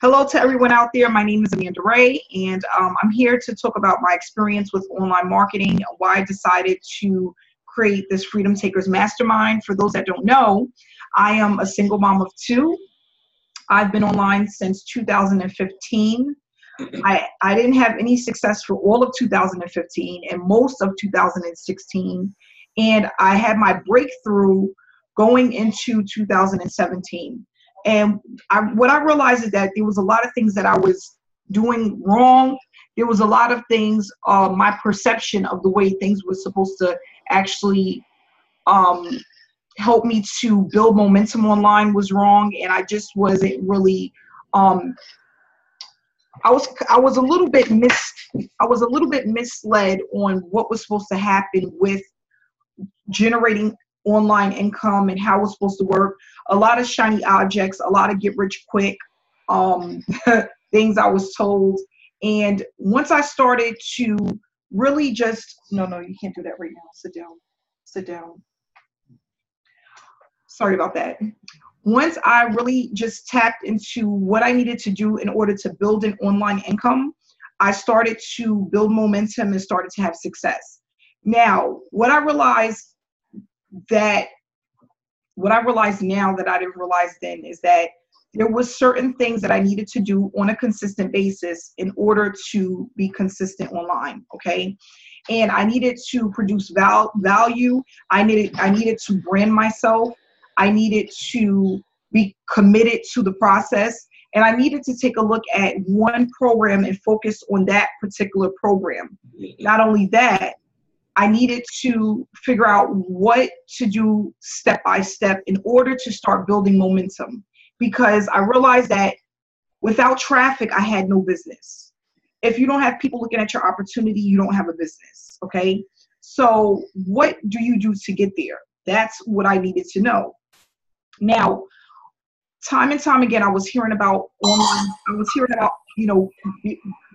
Hello to everyone out there. My name is Amanda Ray, and I'm here to talk about my experience with online marketing, why I decided to create this Freedom Takers Mastermind. For those that don't know, I am a single mom of two. I've been online since 2015. I didn't have any success for all of 2015 and most of 2016, and I had my breakthrough going into 2017. And what I realized is that there was a lot of things that I was doing wrong. There was a lot of things, my perception of the way things were supposed to actually um, help me to build momentum online was wrong, and I just wasn't really. I was a little bit misled on what was supposed to happen with generating online income and how it's supposed to work. A lot of shiny objects, a lot of get rich quick things I was told. And once I started to really just, no, you can't do that right now. Sit down. Sorry about that. Once I really just tapped into what I needed to do in order to build an online income, I started to build momentum and started to have success. Now, what I realized now that I didn't realize then is that there was certain things that I needed to do on a consistent basis in order to be consistent online, okay? And I needed to produce value. I needed to brand myself. I needed to be committed to the process. And I needed to take a look at one program and focus on that particular program. Not only that, I needed to figure out what to do step by step in order to start building momentum, because I realized that without traffic, I had no business. If you don't have people looking at your opportunity, you don't have a business, okay? So what do you do to get there? That's what I needed to know. Now, time and time again, I was hearing about online,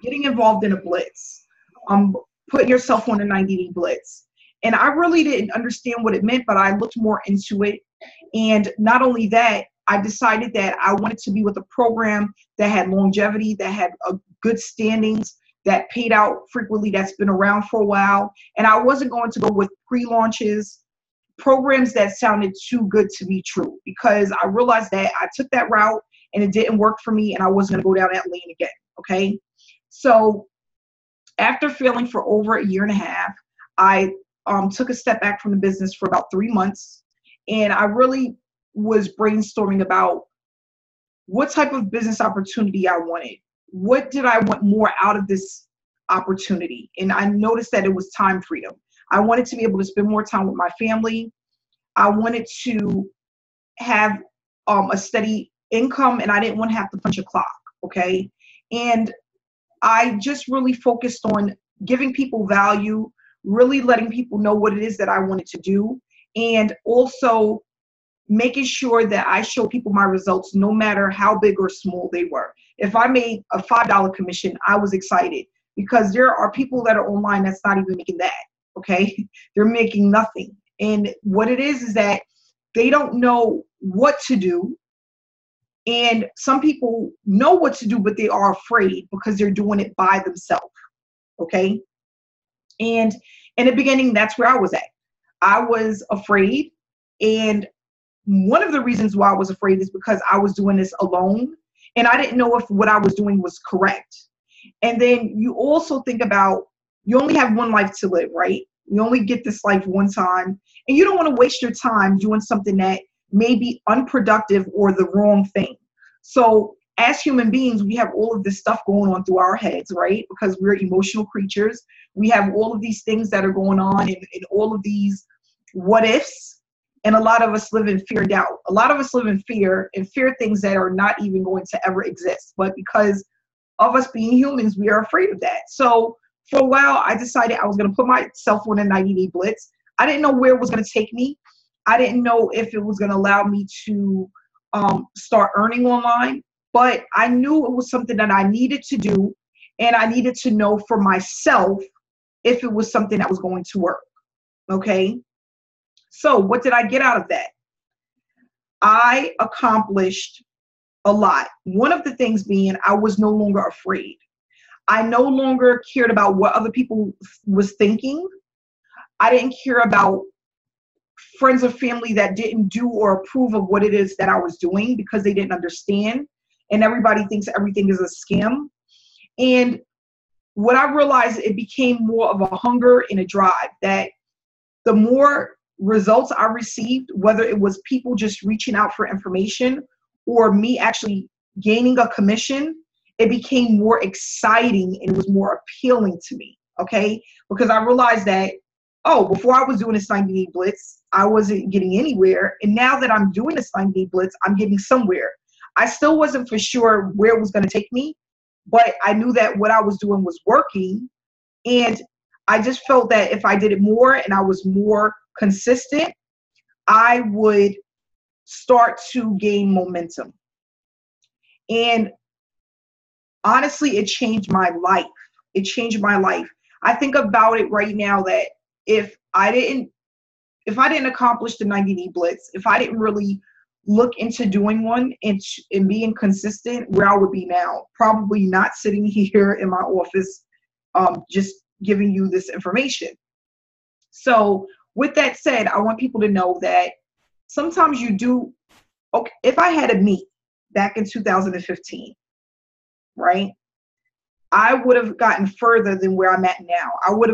getting involved in a blitz. Putting yourself on a 90-day blitz. And I really didn't understand what it meant, but I looked more into it. And not only that, I decided that I wanted to be with a program that had longevity, that had a good standings, that paid out frequently, that's been around for a while. And I wasn't going to go with pre-launches, programs that sounded too good to be true, because I realized that I took that route and it didn't work for me, and I wasn't going to go down that lane again, okay? So after failing for over a year and a half, I took a step back from the business for about 3 months, and I really was brainstorming about what type of business opportunity I wanted. What did I want more out of this opportunity? And I noticed that it was time freedom. I wanted to be able to spend more time with my family. I wanted to have a steady income, and I didn't want to have to punch a clock, okay? And I just really focused on giving people value, really letting people know what it is that I wanted to do, and also making sure that I show people my results no matter how big or small they were. If I made a $5 commission, I was excited, because there are people that are online that's not even making that, okay? They're making nothing. And what it is that they don't know what to do. And some people know what to do, but they are afraid because they're doing it by themselves, okay? And in the beginning, that's where I was at. I was afraid. And one of the reasons why I was afraid is because I was doing this alone, and I didn't know if what I was doing was correct. And then you also think about, you only have one life to live, right? You only get this life one time, and you don't want to waste your time doing something that may be unproductive or the wrong thing. So as human beings, we have all of this stuff going on through our heads, right? Because we're emotional creatures. We have all of these things that are going on, and all of these what ifs. And a lot of us live in fear and doubt. A lot of us live in fear and fear things that are not even going to ever exist. But because of us being humans, we are afraid of that. So for a while, I decided I was going to put myself on a 90-day blitz. I didn't know where it was going to take me. I didn't know if it was going to allow me to start earning online, but I knew it was something that I needed to do, and I needed to know for myself if it was something that was going to work, okay? So what did I get out of that? I accomplished a lot. One of the things being I was no longer afraid. I no longer cared about what other people was thinking. I didn't care about friends or family that didn't do or approve of what it is that I was doing because they didn't understand. And everybody thinks everything is a scam. And what I realized, it became more of a hunger and a drive that the more results I received, whether it was people just reaching out for information or me actually gaining a commission, it became more exciting and it was more appealing to me. Okay. Because I realized that, oh, before I was doing this 90-day blitz, I wasn't getting anywhere. And now that I'm doing this 90-day blitz, I'm getting somewhere. I still wasn't for sure where it was going to take me, but I knew that what I was doing was working. And I just felt that if I did it more and I was more consistent, I would start to gain momentum. And honestly, it changed my life. It changed my life. I think about it right now that if I didn't accomplish the 90-day blitz, if I didn't really look into doing one and being consistent, where I would be now, probably not sitting here in my office, just giving you this information. So with that said, I want people to know that sometimes you do, okay, if I had a meet back in 2015, right, I would have gotten further than where I'm at now. I would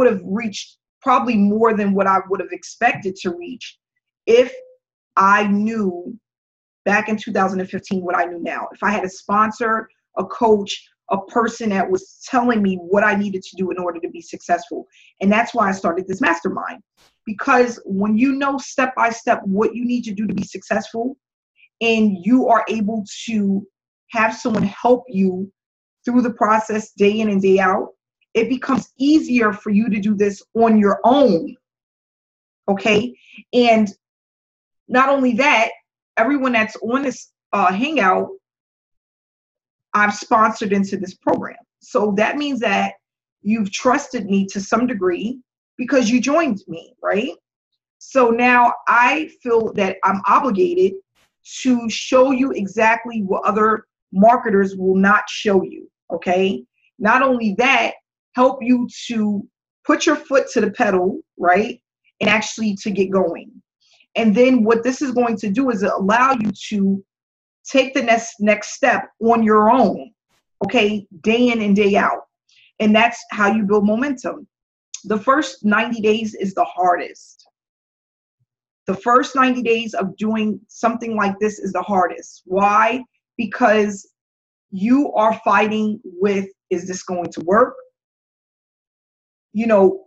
have reached probably more than what I would have expected to reach if I knew back in 2015 what I knew now. If I had a sponsor, a coach, a person that was telling me what I needed to do in order to be successful. And that's why I started this mastermind. Because when you know step by step what you need to do to be successful, and you are able to have someone help you through the process day in and day out, it becomes easier for you to do this on your own. Okay. And not only that, everyone that's on this hangout, I've sponsored into this program. So that means that you've trusted me to some degree because you joined me, right? So now I feel that I'm obligated to show you exactly what other marketers will not show you, okay? Not only that, help you to put your foot to the pedal, right? And actually to get going. And then what this is going to do is allow you to take the next step on your own, okay, day in and day out. And that's how you build momentum. The first 90 days is the hardest. The first 90 days of doing something like this is the hardest. Why? Because you are fighting with, is this going to work? You know,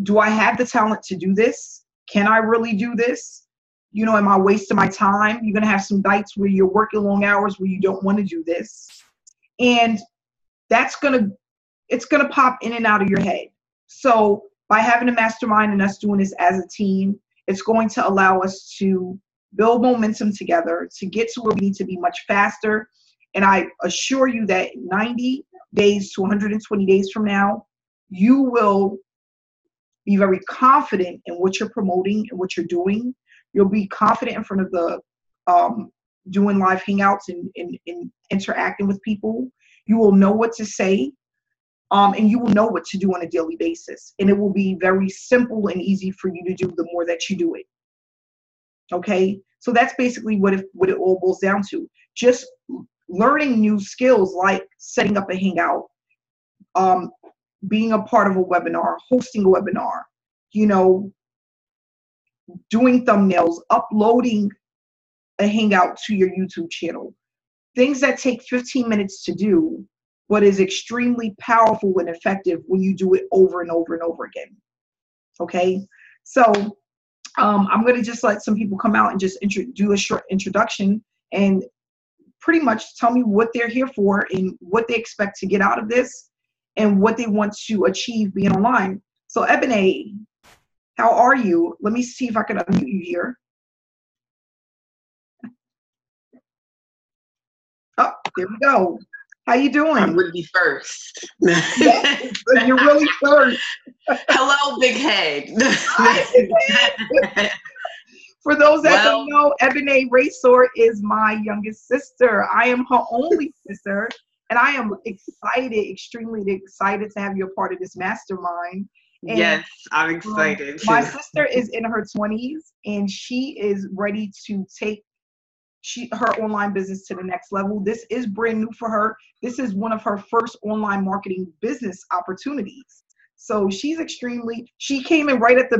do I have the talent to do this? Can I really do this? You know, am I wasting my time? You're going to have some nights where you're working long hours where you don't want to do this. And it's going to pop in and out of your head. So by having a mastermind and us doing this as a team, it's going to allow us to build momentum together to get to where we need to be much faster. And I assure you that 90 days to 120 days from now, you will be very confident in what you're promoting and what you're doing. You'll be confident in front of the doing live hangouts and interacting with people. You will know what to say, and you will know what to do on a daily basis. And it will be very simple and easy for you to do the more that you do it. Okay, so that's basically what it all boils down to. Just learning new skills like setting up a hangout, being a part of a webinar, hosting a webinar, you know, doing thumbnails, uploading a hangout to your YouTube channel. Things that take 15 minutes to do, but is extremely powerful and effective when you do it over and over and over again. Okay, so I'm going to just let some people come out and just do a short introduction and pretty much tell me what they're here for and what they expect to get out of this and what they want to achieve being online. So Ebony, how are you? Let me see if I can unmute you here. Oh, there we go. How you doing? I would be first. Yes, you're really first. Hello, big head. For those that Well, don't know, Ebony Racor is my youngest sister. I am her only sister, and I am excited, extremely excited to have you a part of this mastermind. And yes, I'm excited my too. sister is in her 20s, and she is ready to take her online business to the next level. This is brand new for her. This is one of her first online marketing business opportunities. So she came in right at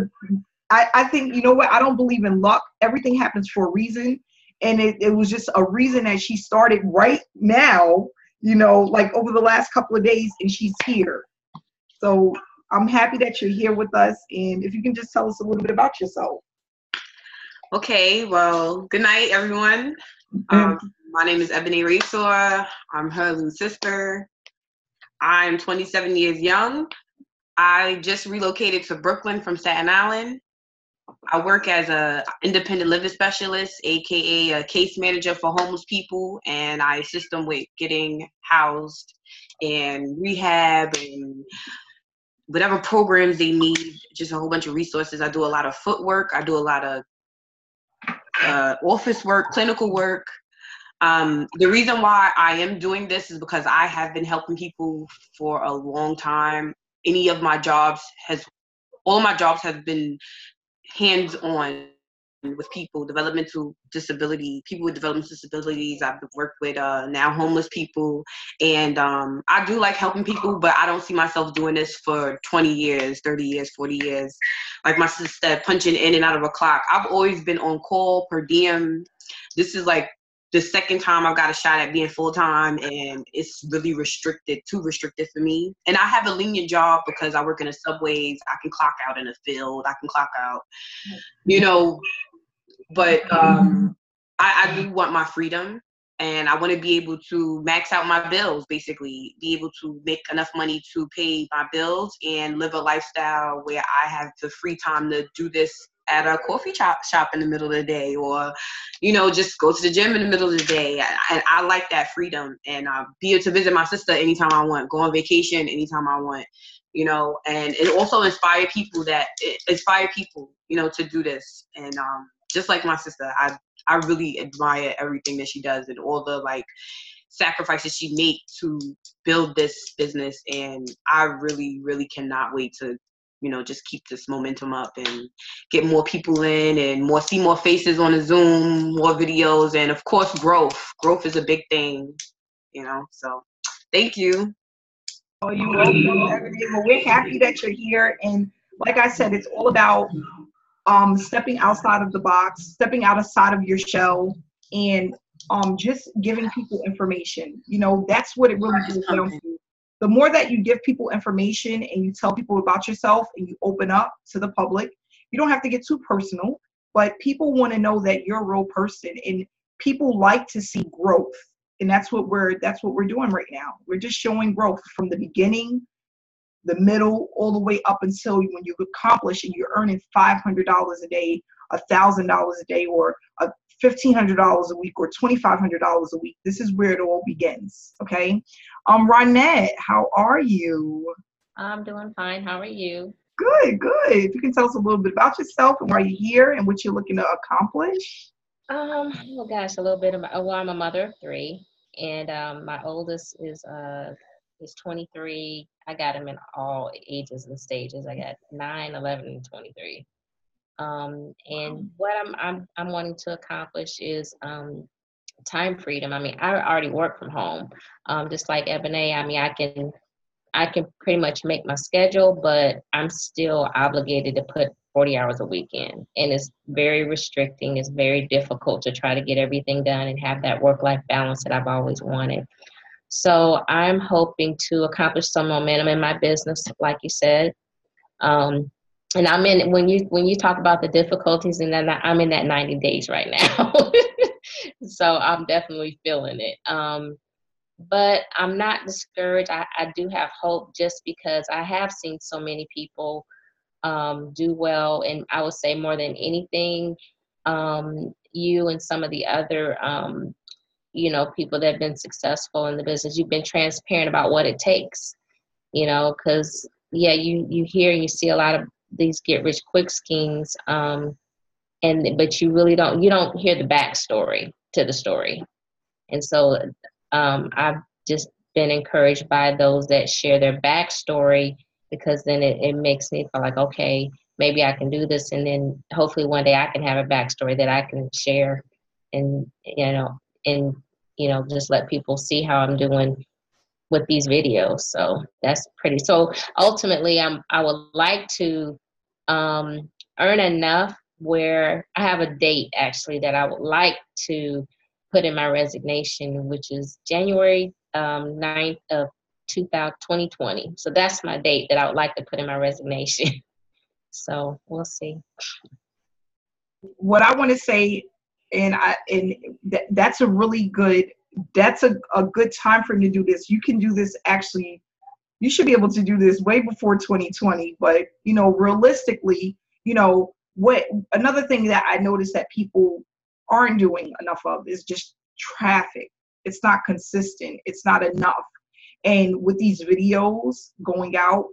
I think, you know what, I don't believe in luck. Everything happens for a reason. And it was just a reason that she started right now, like over the last couple of days, and she's here. So I'm happy that you're here with us. And if you can just tell us a little bit about yourself. Okay, well, good night, everyone. My name is Ebony Racor. I'm her little sister. I'm 27 years young. I just relocated to Brooklyn from Staten Island. I work as a independent living specialist, aka a case manager for homeless people, and I assist them with getting housed and rehab and whatever programs they need. Just a whole bunch of resources. I do a lot of footwork. I do a lot of office work, clinical work. The reason why I am doing this is because I have been helping people for a long time. All my jobs have been hands-on with people, people with developmental disabilities. I've worked with now homeless people, and I do like helping people, but I don't see myself doing this for 20 years, 30 years, 40 years. Like my sister said, punching in and out of a clock. I've always been on call, per diem. This is like the second time I've got a shot at being full-time, and it's really too restricted for me. And I have a lenient job because I work in the subways. I can clock out in the field. I can clock out, but I do want my freedom, and I want to be able to max out my bills, basically be able to make enough money to pay my bills and live a lifestyle where I have the free time to do this at a coffee shop in the middle of the day, or just go to the gym in the middle of the day. And I like that freedom, and be able to visit my sister anytime I want, go on vacation anytime I want, and it also inspire people to do this. And just like my sister, I really admire everything that she does and all the sacrifices she made to build this business. And I really, really cannot wait to just keep this momentum up and get more people in and see more faces on the Zoom, more videos, and of course growth. Growth is a big thing, so thank you. Oh, you're welcome, Ebony. Well, we're happy that you're here. And like I said, it's all about stepping outside of the box, stepping outside of your shell, and just giving people information. That's what it really boils down to. The more that you give people information and you tell people about yourself and you open up to the public, you don't have to get too personal, but people want to know that you're a real person, and people like to see growth. And that's what we're doing right now. We're just showing growth from the beginning, the middle, all the way up until when you accomplish and you're earning $500 a day, $1,000 a day, or $1,500 a week, or $2,500 a week. This is where it all begins. Okay. Ronette, how are you? I'm doing fine. How are you? Good, good. If you can tell us a little bit about yourself and why you're here and what you're looking to accomplish. Oh gosh, a little bit about. Well, I'm a mother of three, and my oldest is 23. I got him in all ages and stages. I got 9, 11, and 23. And what I'm wanting to accomplish is time freedom. I mean, I already work from home, just like Ebony. I mean, I can pretty much make my schedule, but I'm still obligated to put 40 hours a week in. And it's very restricting. It's very difficult to try to get everything done and have that work-life balance that I've always wanted. So I'm hoping to accomplish some momentum in my business, like you said. And when you talk about the difficulties, and then I'm in that 90 days right now. So I'm definitely feeling it. But I'm not discouraged. I do have hope, just because I have seen so many people do well. And I would say more than anything, you and some of the other, people that have been successful in the business, you've been transparent about what it takes, because, yeah, you hear and you see a lot of these get rich quick schemes. And but you really don't hear the backstory to the story. And so I've just been encouraged by those that share their backstory, because then it makes me feel like, okay, maybe I can do this, and then hopefully one day I can have a backstory that I can share, and just let people see how I'm doing with these videos. So that's pretty. So ultimately, I would like to earn enough where I have a date actually that I would like to put in my resignation, which is January 9th of 2020. So that's my date that I would like to put in my resignation. So we'll see. What I want to say, that's a really good, that's a good time frame to do this. You can do this actually, you should be able to do this way before 2020, but realistically, what another thing that I noticed that people aren't doing enough of is just traffic. It's not consistent. It's not enough. And with these videos going out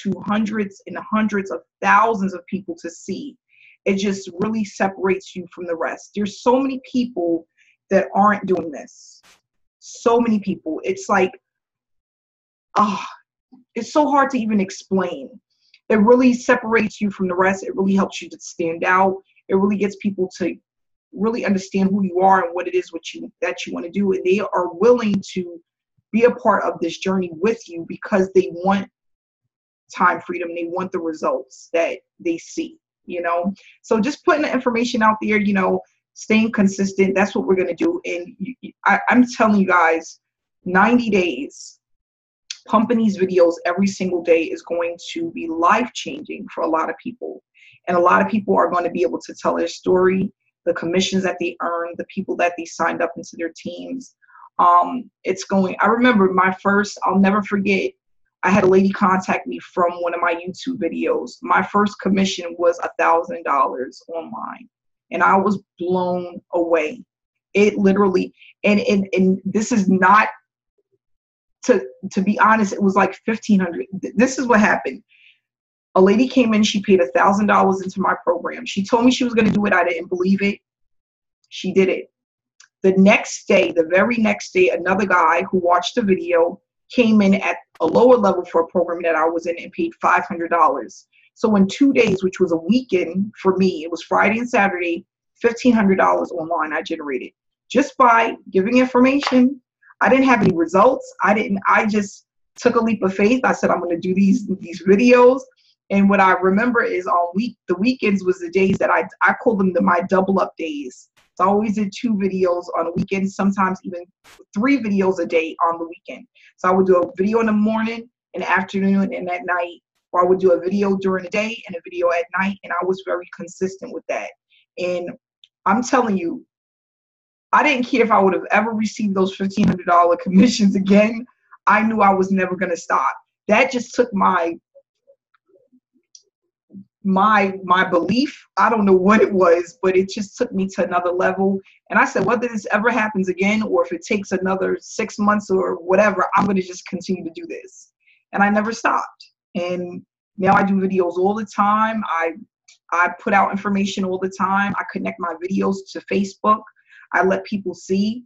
to hundreds and hundreds of thousands of people to see, it just really separates you from the rest. There's so many people that aren't doing this. So many people. It's like, it's so hard to even explain. It really separates you from the rest. It really helps you to stand out. It really gets people to really understand who you are and what it is that you want to do. And they are willing to be a part of this journey with you because they want time freedom. They want the results that they see, So just putting the information out there, staying consistent, that's what we're going to do. And I'm telling you guys, 90 days, pumping these videos every single day is going to be life-changing for a lot of people. And a lot of people are going to be able to tell their story, the commissions that they earned, the people that they signed up into their teams. I remember I'll never forget, I had a lady contact me from one of my YouTube videos. My first commission was $1,000 online, and I was blown away. It literally, and this is not, to be honest, it was like $1,500. This is what happened. A lady came in, she paid $1,000 into my program. She told me she was going to do it. I didn't believe it. She did it. The very next day, another guy who watched the video came in at a lower level for a program that I was in and paid $500. So in 2 days, which was a weekend for me, it was Friday and Saturday, $1,500 online I generated just by giving information. I didn't have any results. I just took a leap of faith. I said, I'm going to do these videos. And what I remember is the weekends was the days that I call them my double up days. So I always did 2 videos on a weekend, sometimes even 3 videos a day on the weekend. So I would do a video in the morning, in the afternoon, and at night, or I would do a video during the day and a video at night. And I was very consistent with that. And I'm telling you, I didn't care if I would have ever received those $1,500 commissions again. I knew I was never going to stop. That just took my belief. I don't know what it was, but it just took me to another level. And I said, whether this ever happens again, or if it takes another 6 months or whatever, I'm going to just continue to do this. And I never stopped. And now I do videos all the time. I put out information all the time. I connect my videos to Facebook. I let people see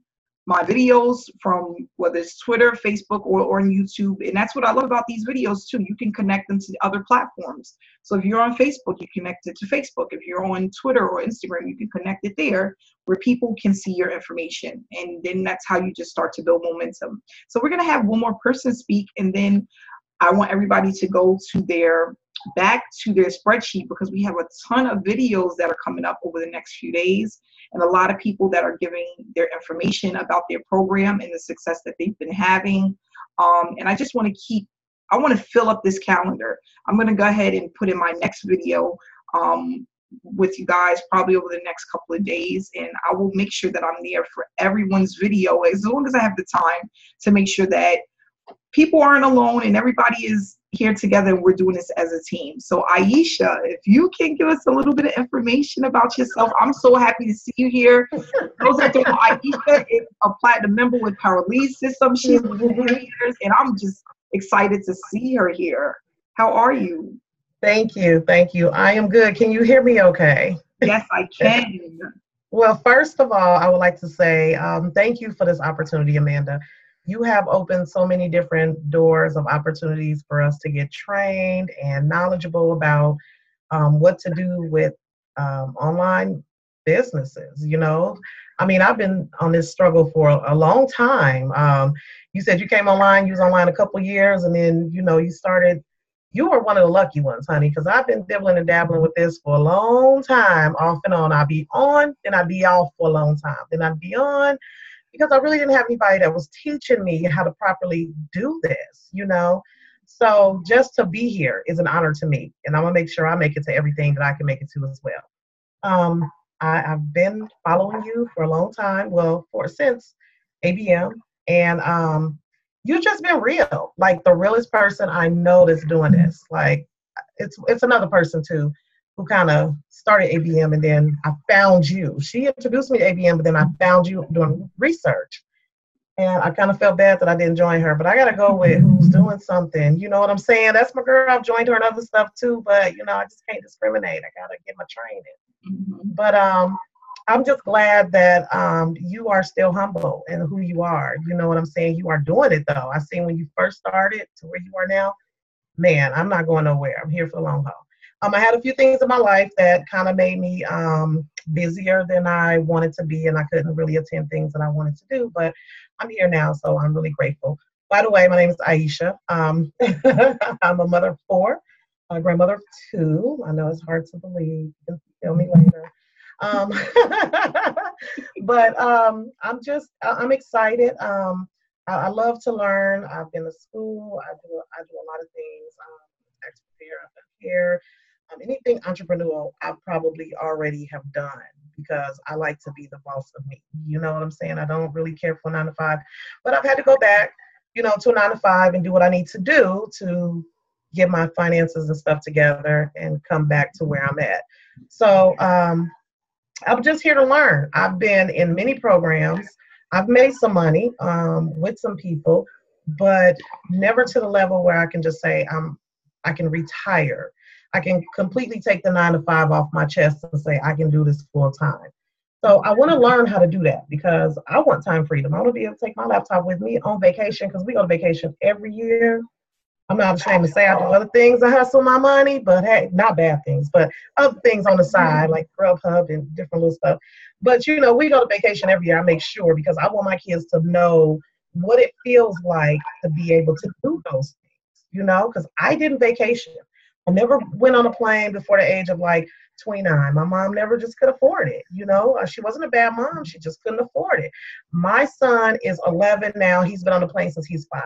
my videos from whether it's Twitter, Facebook, or on YouTube. And that's what I love about these videos too. You can connect them to the other platforms. So if you're on Facebook, you connect it to Facebook. If you're on Twitter or Instagram, you can connect it there where people can see your information. And then that's how you just start to build momentum. So we're going to have one more person speak, and then I want everybody to go back to their spreadsheet, because we have a ton of videos that are coming up over the next few days, and a lot of people that are giving their information about their program and the success that they've been having. And I just want to fill up this calendar. I'm going to go ahead and put in my next video with you guys probably over the next couple of days, and I will make sure that I'm there for everyone's video as long as I have the time to make sure that people aren't alone and everybody is here together and we're doing this as a team. So Aisha, if you can give us a little bit of information about yourself, I'm so happy to see you here. Those that don't know, Aisha is a platinum member with Power Lead System. She's been here years, and I'm just excited to see her here. How are you? Thank you. I am good. Can you hear me okay? Yes, I can. Well, first of all, I would like to say thank you for this opportunity, Amanda. You have opened so many different doors of opportunities for us to get trained and knowledgeable about what to do with online businesses. I mean, I've been on this struggle for a long time. You said you came online, you was online a couple years, and then, you started. You were one of the lucky ones, honey, because I've been dibbling and dabbling with this for a long time, off and on. I'd be on, then I'd be off for a long time. Then I'd be on because I really didn't have anybody that was teaching me how to properly do this. So just to be here is an honor to me, and I'm gonna make sure I make it to everything that I can make it to as well. I've been following you for a long time, well, since ABM, and you've just been real, like the realest person I know that's doing this. Like it's another person too who kind of started ABM, and then I found you. She introduced me to ABM, but then I found you doing research. And I kind of felt bad that I didn't join her, but I got to go with who's doing something. You know what I'm saying? That's my girl. I've joined her and other stuff too, but I just can't discriminate. I got to get my training. Mm-hmm. But I'm just glad that you are still humble in who you are. You know what I'm saying? You are doing it though. I seen when you first started to where you are now. Man, I'm not going nowhere. I'm here for the long haul. I had a few things in my life that kind of made me busier than I wanted to be, and I couldn't really attend things that I wanted to do. But I'm here now, so I'm really grateful. By the way, my name is Aisha. I'm a mother of 4, a grandmother of 2. I know it's hard to believe. You can tell me later. But I'm excited. I love to learn. I've been to school. I do a lot of things. Tax preparer, I've done hair. Anything entrepreneurial, I probably already have done because I like to be the boss of me. You know what I'm saying? I don't really care for 9 to 5, but I've had to go back, to a 9 to 5 and do what I need to do to get my finances and stuff together and come back to where I'm at. So I'm just here to learn. I've been in many programs. I've made some money with some people, but never to the level where I can just say I can retire. I can completely take the 9 to 5 off my chest and say I can do this full time. So I want to learn how to do that because I want time freedom. I want to be able to take my laptop with me on vacation because we go to vacation every year. I'm not ashamed to say I do other things to hustle my money, but hey, not bad things, but other things on the side like Grubhub and different little stuff. But we go to vacation every year. I make sure because I want my kids to know what it feels like to be able to do those things, because I didn't vacation. I never went on a plane before the age of like 29. My mom never just could afford it. She wasn't a bad mom. She just couldn't afford it. My son is 11 now. He's been on a plane since he's 5.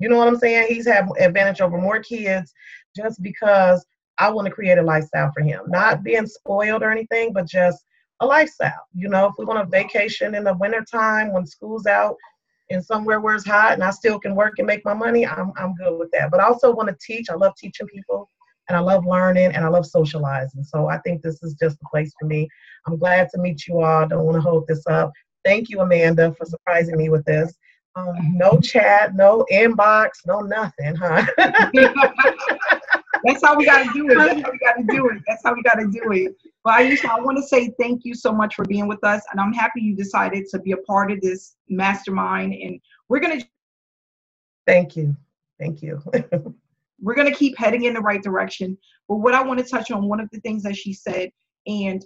You know what I'm saying? He's had advantage over more kids just because I want to create a lifestyle for him. Not being spoiled or anything, but just a lifestyle. If we want to vacation in the wintertime when school's out and somewhere where it's hot and I still can work and make my money, I'm good with that. But I also want to teach. I love teaching people. And I love learning and I love socializing. So I think this is just the place for me. I'm glad to meet you all. Don't want to hold this up. Thank you, Amanda, for surprising me with this. No chat, no inbox, no nothing, huh? That's how we got to do it. That's how we got to do it. But Aisha, I want to say thank you so much for being with us. And I'm happy you decided to be a part of this mastermind. And we're going to. Thank you. Thank you. We're going to keep heading in the right direction. But what I want to touch on, one of the things that she said, and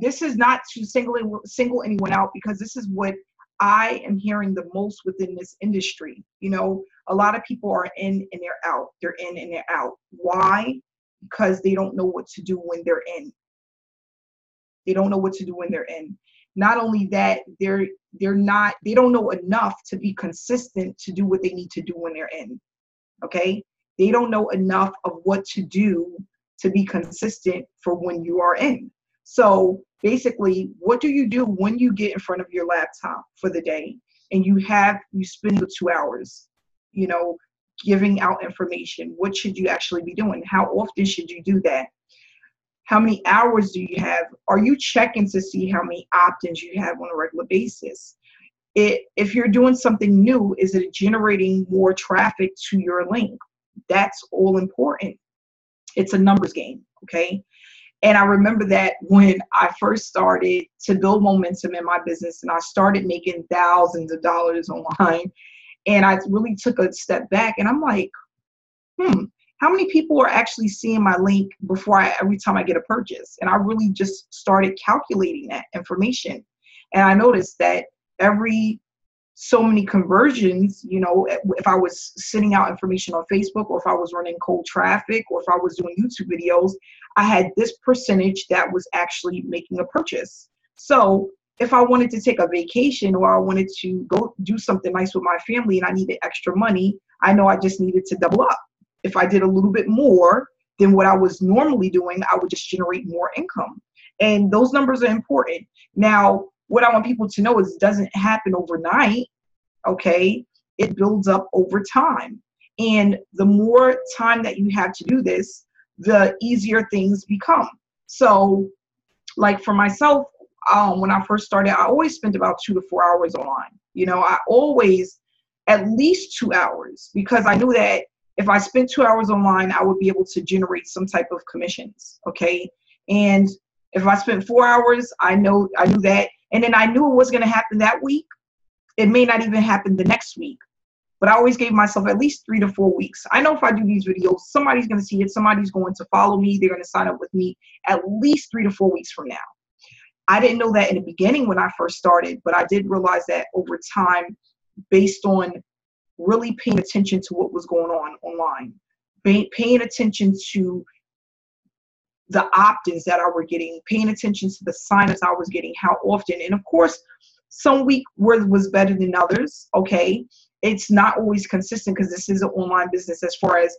this is not to single anyone out because this is what I am hearing the most within this industry. A lot of people are in and they're out. They're in and they're out. Why? Because they don't know what to do when they're in. They don't know what to do when they're in. Not only that, they don't know enough to be consistent to do what they need to do when they're in. Okay, they don't know enough of what to do to be consistent for when you are in. So basically, what do you do when you get in front of your laptop for the day and you spend the 2 hours, giving out information? What should you actually be doing? How often should you do that? How many hours do you have? Are you checking to see how many opt-ins you have on a regular basis? If you're doing something new, is it generating more traffic to your link? That's all important. It's a numbers game, okay? And I remember that when I first started to build momentum in my business and I started making thousands of dollars online, and I really took a step back and I'm like, how many people are actually seeing my link every time I get a purchase? And I really just started calculating that information. And I noticed that every so many conversions, if I was sending out information on Facebook, or if I was running cold traffic, or if I was doing YouTube videos, I had this percentage that was actually making a purchase. So if I wanted to take a vacation, or I wanted to go do something nice with my family and I needed extra money, I know I just needed to double up. If I did a little bit more than what I was normally doing, I would just generate more income. And those numbers are important. Now, what I want people to know is it doesn't happen overnight, okay? It builds up over time. And the more time that you have to do this, the easier things become. So, like for myself, when I first started, I always spent about 2 to 4 hours online. I always at least 2 hours, because I knew that if I spent 2 hours online, I would be able to generate some type of commissions, okay? And if I spent 4 hours, I knew that, and then I knew it was going to happen that week. It may not even happen the next week, but I always gave myself at least 3 to 4 weeks. I know if I do these videos, somebody's going to see it. Somebody's going to follow me. They're going to sign up with me at least 3 to 4 weeks from now. I didn't know that in the beginning when I first started, but I did realize that over time, based on really paying attention to what was going on online, paying attention to the opt-ins that I were getting, paying attention to the sign-ups I was getting, how often. And of course, some week was better than others, okay? It's not always consistent because this is an online business, as far as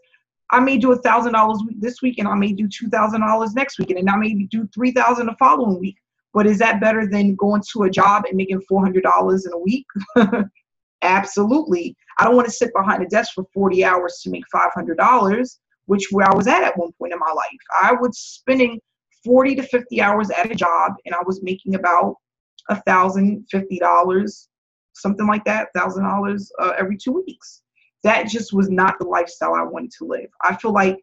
I may do $1,000 this week and I may do $2,000 next week, and then I may do $3,000 the following week. But is that better than going to a job and making $400 in a week? Absolutely. I don't want to sit behind a desk for 40 hours to make $500, which where I was at one point in my life. I was spending 40 to 50 hours at a job and I was making about $1,050, something like that, $1,000 every 2 weeks. That just was not the lifestyle I wanted to live. I feel like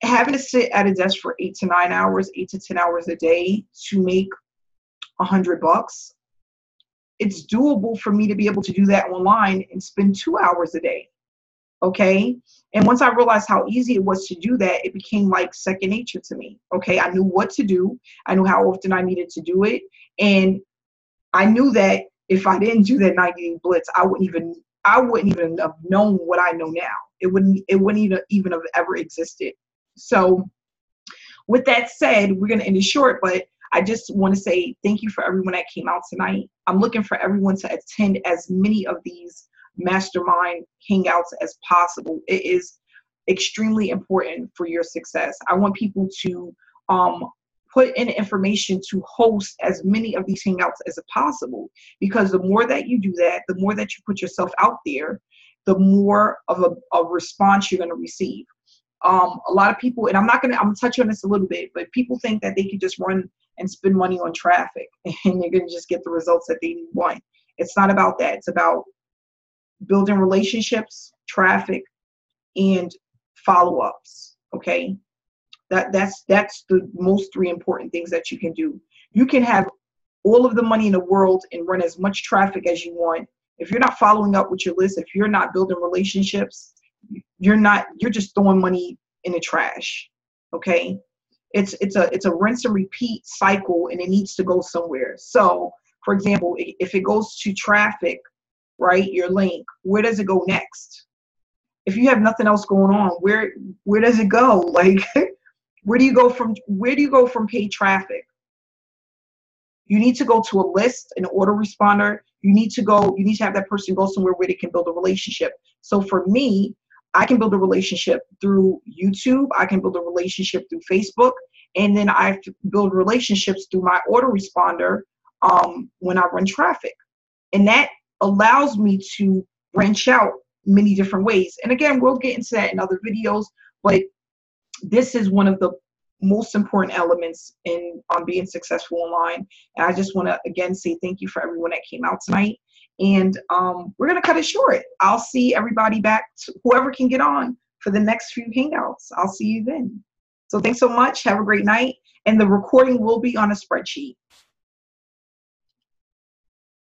having to sit at a desk for 8 to 9 hours, 8 to 10 hours a day to make $100, it's doable for me to be able to do that online and spend 2 hours a day. Okay. And once I realized how easy it was to do that, it became like second nature to me. Okay. I knew what to do. I knew how often I needed to do it. And I knew that if I didn't do that 90-day blitz, I wouldn't even have known what I know now. It wouldn't even have ever existed. So with that said, we're going to end it short, but I just want to say thank you for everyone that came out tonight. I'm looking for everyone to attend as many of these mastermind hangouts as possible. It is extremely important for your success. I want people to put in information to host as many of these hangouts as possible, because the more that you do that, the more that you put yourself out there, the more of a response you're going to receive. A lot of people, and I'm going to touch on this a little bit, but people think that they can just run and spend money on traffic and they're going to just get the results that they want. It's not about that. It's about building relationships, traffic, and follow-ups. Okay. That's the most 3 important things that you can do. You can have all of the money in the world and run as much traffic as you want. If you're not following up with your list, if you're not building relationships, you're just throwing money in the trash. Okay. It's a rinse and repeat cycle, and it needs to go somewhere. So for example, if it goes to traffic, right, your link, where does it go next? If you have nothing else going on, where does it go? Like, where do you go from paid traffic? You need to go to a list, an autoresponder. You need to have that person go somewhere where they can build a relationship. So for me, I can build a relationship through YouTube. I can build a relationship through Facebook. And then I build relationships through my autoresponder when I run traffic. And that allows me to branch out many different ways. And again, we'll get into that in other videos, but this is one of the most important elements in being successful online. And I just want to again say thank you for everyone that came out tonight. And we're going to cut it short. I'll see everybody back, whoever can get on for the next few hangouts. I'll see you then. So thanks so much. Have a great night. And the recording will be on a spreadsheet.